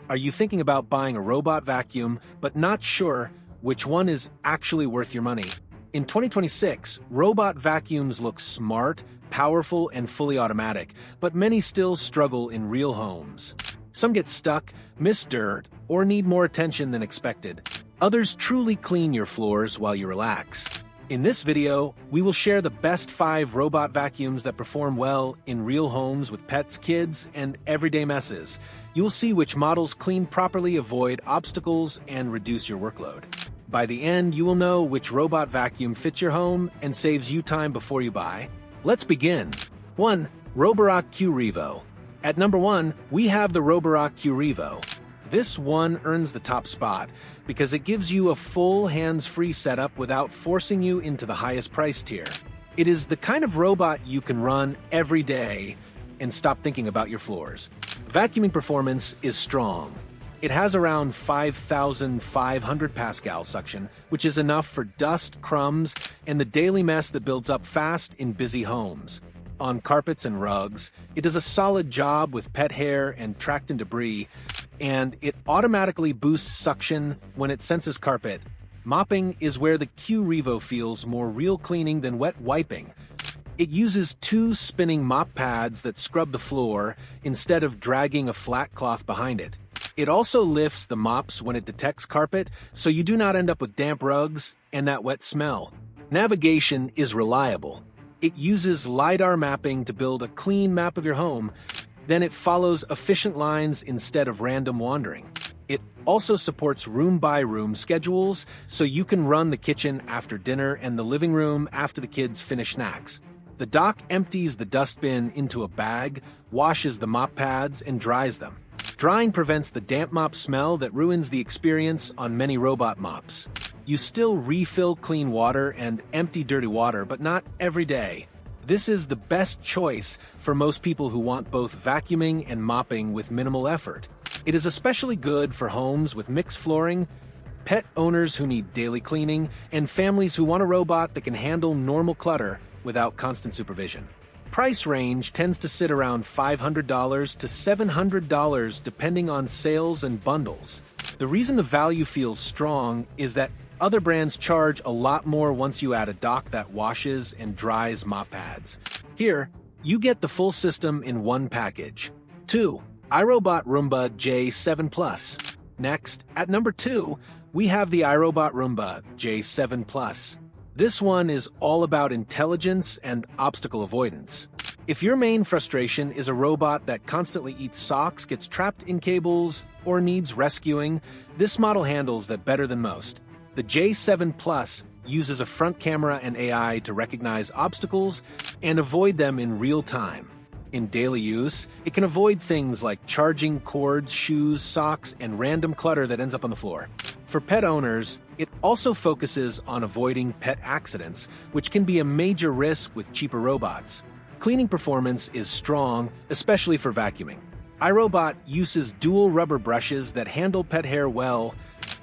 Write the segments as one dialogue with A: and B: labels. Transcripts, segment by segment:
A: Are you thinking about buying a robot vacuum, but not sure which one is actually worth your money? In 2026, robot vacuums look smart, powerful, and fully automatic, but many still struggle in real homes. Some get stuck, miss dirt, or need more attention than expected. Others truly clean your floors while you relax. In this video, we will share the best 5 robot vacuums that perform well in real homes with pets, kids, and everyday messes. You'll see which models clean properly, avoid obstacles, and reduce your workload. By the end, you will know which robot vacuum fits your home and saves you time before you buy. Let's begin. 1. Robotic Q Revo. At number 1, we have the Robotic Q Revo. This one earns the top spot because it gives you a full hands-free setup without forcing you into the highest price tier. It is the kind of robot you can run every day and stop thinking about your floors. Vacuuming performance is strong. It has around 5,500 Pascal suction, which is enough for dust, crumbs, and the daily mess that builds up fast in busy homes. On carpets and rugs, it does a solid job with pet hair and tracked in debris, and it automatically boosts suction when it senses carpet. Mopping is where the Q Revo feels more real cleaning than wet wiping. It uses 2 spinning mop pads that scrub the floor instead of dragging a flat cloth behind it. It also lifts the mops when it detects carpet, so you do not end up with damp rugs and that wet smell. Navigation is reliable. It uses LiDAR mapping to build a clean map of your home. Then it follows efficient lines instead of random wandering. It also supports room-by-room schedules, so you can run the kitchen after dinner and the living room after the kids finish snacks. The dock empties the dustbin into a bag, washes the mop pads, and dries them. Drying prevents the damp mop smell that ruins the experience on many robot mops. You still refill clean water and empty dirty water, but not every day. This is the best choice for most people who want both vacuuming and mopping with minimal effort. It is especially good for homes with mixed flooring, pet owners who need daily cleaning, and families who want a robot that can handle normal clutter without constant supervision. Price range tends to sit around $500 to $700 depending on sales and bundles. The reason the value feels strong is that other brands charge a lot more once you add a dock that washes and dries mop pads. Here, you get the full system in one package. 2. iRobot Roomba J7 Plus. Next, at number 2, we have the iRobot Roomba J7 Plus. This one is all about intelligence and obstacle avoidance. If your main frustration is a robot that constantly eats socks, gets trapped in cables, or needs rescuing, this model handles that better than most. The J7 Plus uses a front camera and AI to recognize obstacles and avoid them in real time. In daily use, it can avoid things like charging cords, shoes, socks, and random clutter that ends up on the floor. For pet owners, it also focuses on avoiding pet accidents, which can be a major risk with cheaper robots. Cleaning performance is strong, especially for vacuuming. iRobot uses dual rubber brushes that handle pet hair well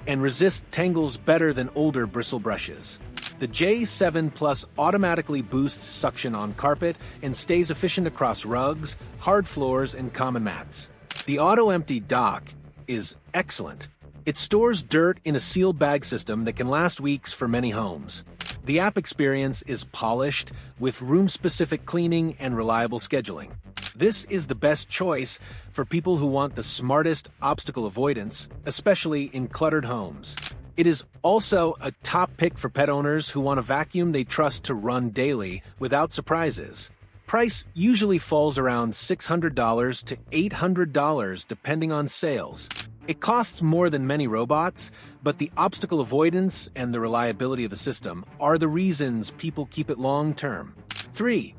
A: and resist tangles better than older bristle brushes. The J7 Plus automatically boosts suction on carpet and stays efficient across rugs, hard floors, and common mats. The auto-empty dock is excellent. It stores dirt in a sealed bag system that can last weeks for many homes. The app experience is polished, with room-specific cleaning and reliable scheduling. This is the best choice for people who want the smartest obstacle avoidance, especially in cluttered homes. It is also a top pick for pet owners who want a vacuum they trust to run daily without surprises. Price usually falls around $600 to $800 depending on sales. It costs more than many robots, but the obstacle avoidance and the reliability of the system are the reasons people keep it long-term. 3.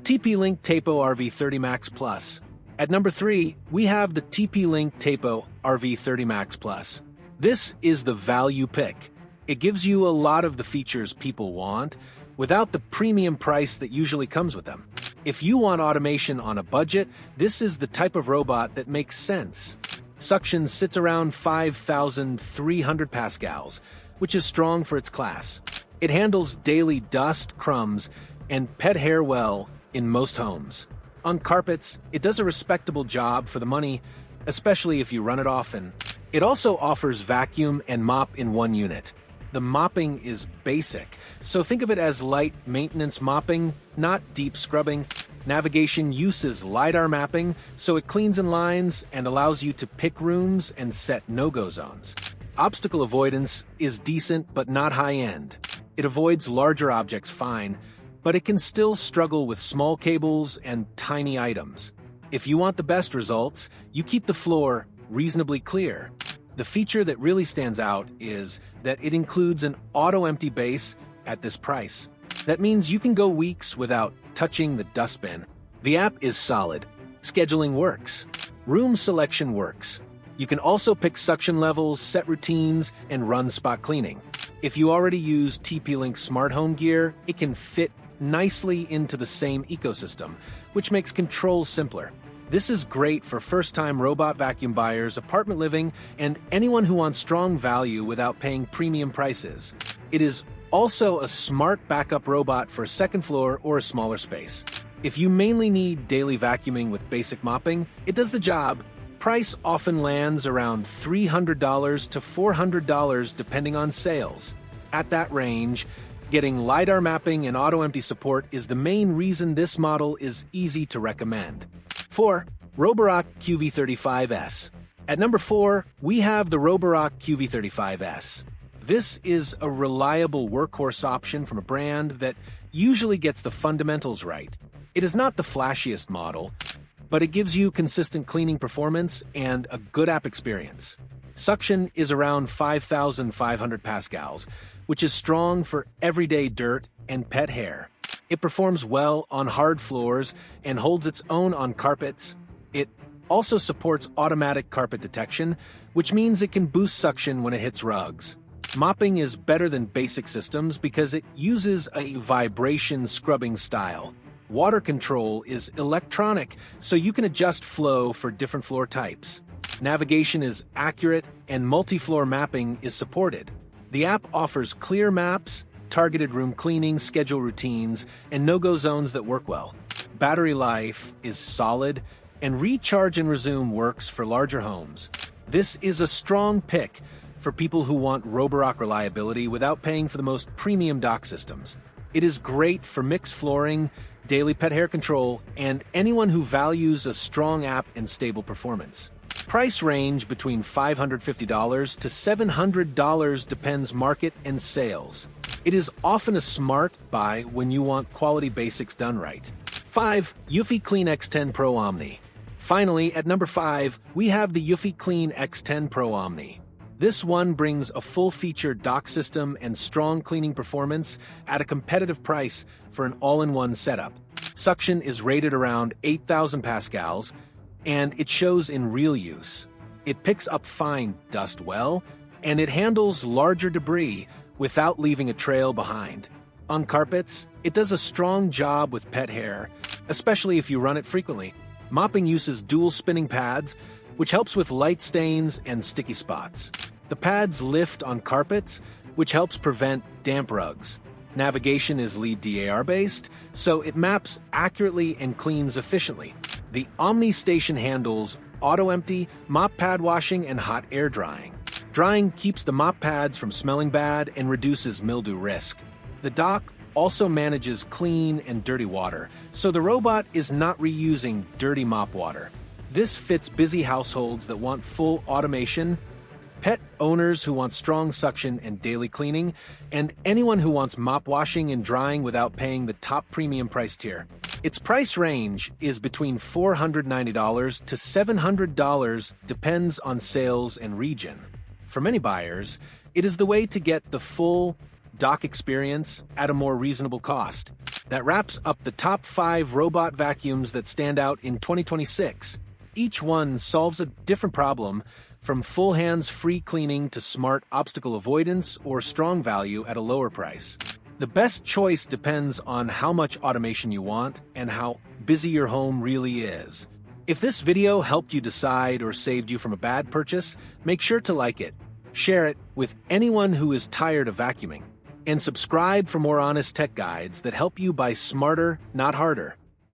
A: TP-Link Tapo RV30 Max Plus. At number 3, we have the TP-Link Tapo RV30 Max Plus. This is the value pick. It gives you a lot of the features people want, without the premium price that usually comes with them. If you want automation on a budget, this is the type of robot that makes sense. Suction sits around 5,300 pascals, which is strong for its class. It handles daily dust, crumbs, and pet hair well in most homes. On carpets, it does a respectable job for the money, especially if you run it often. It also offers vacuum and mop in one unit. The mopping is basic, so think of it as light maintenance mopping, not deep scrubbing. Navigation uses LiDAR mapping, so it cleans in lines and allows you to pick rooms and set no-go zones. Obstacle avoidance is decent but not high-end. It avoids larger objects fine, but it can still struggle with small cables and tiny items. If you want the best results, you keep the floor reasonably clear. The feature that really stands out is that it includes an auto-empty base at this price. That means you can go weeks without touching the dustbin. The app is solid. Scheduling works. Room selection works. You can also pick suction levels, set routines, and run spot cleaning. If you already use TP-Link smart home gear, it can fit nicely into the same ecosystem, which makes control simpler. This is great for first-time robot vacuum buyers, apartment living, and anyone who wants strong value without paying premium prices. It is also a smart backup robot for a second floor or a smaller space. If you mainly need daily vacuuming with basic mopping, it does the job. Price often lands around $300 to $400 depending on sales. At that range, getting LiDAR mapping and auto-empty support is the main reason this model is easy to recommend. 4. Robotic QV35S. At number 4, we have the Robotic QV35S. This is a reliable workhorse option from a brand that usually gets the fundamentals right. It is not the flashiest model, but it gives you consistent cleaning performance and a good app experience. Suction is around 5,500 pascals, which is strong for everyday dirt and pet hair. It performs well on hard floors and holds its own on carpets. It also supports automatic carpet detection, which means it can boost suction when it hits rugs. Mopping is better than basic systems because it uses a vibration scrubbing style. Water control is electronic, so you can adjust flow for different floor types. Navigation is accurate and multi-floor mapping is supported. The app offers clear maps, targeted room cleaning, schedule routines, and no-go zones that work well. Battery life is solid, and recharge and resume works for larger homes. This is a strong pick for people who want Robotic reliability without paying for the most premium dock systems. It is great for mixed flooring, daily pet hair control, and anyone who values a strong app and stable performance. Price range between $550 to $700 depends market and sales. It is often a smart buy when you want quality basics done right. 5. Eufy Clean X10 Pro Omni. Finally, at number 5, we have the Eufy Clean X10 Pro Omni. This one brings a full-featured dock system and strong cleaning performance at a competitive price for an all-in-one setup. Suction is rated around 8,000 pascals, and it shows in real use. It picks up fine dust well, and it handles larger debris without leaving a trail behind. On carpets, it does a strong job with pet hair, especially if you run it frequently. Mopping uses dual spinning pads, which helps with light stains and sticky spots. The pads lift on carpets, which helps prevent damp rugs. Navigation is lead DAR-based, so it maps accurately and cleans efficiently. The Omni Station handles auto-empty, mop pad washing, and hot air drying. Drying keeps the mop pads from smelling bad and reduces mildew risk. The dock also manages clean and dirty water, so the robot is not reusing dirty mop water. This fits busy households that want full automation, pet owners who want strong suction and daily cleaning, and anyone who wants mop washing and drying without paying the top premium price tier. Its price range is between $490 to $700, depends on sales and region. For many buyers, it is the way to get the full dock experience at a more reasonable cost. That wraps up the top 5 robot vacuums that stand out in 2026. Each one solves a different problem, from full hands-free cleaning to smart obstacle avoidance or strong value at a lower price. The best choice depends on how much automation you want and how busy your home really is. If this video helped you decide or saved you from a bad purchase, make sure to like it, share it with anyone who is tired of vacuuming, and subscribe for more honest tech guides that help you buy smarter, not harder.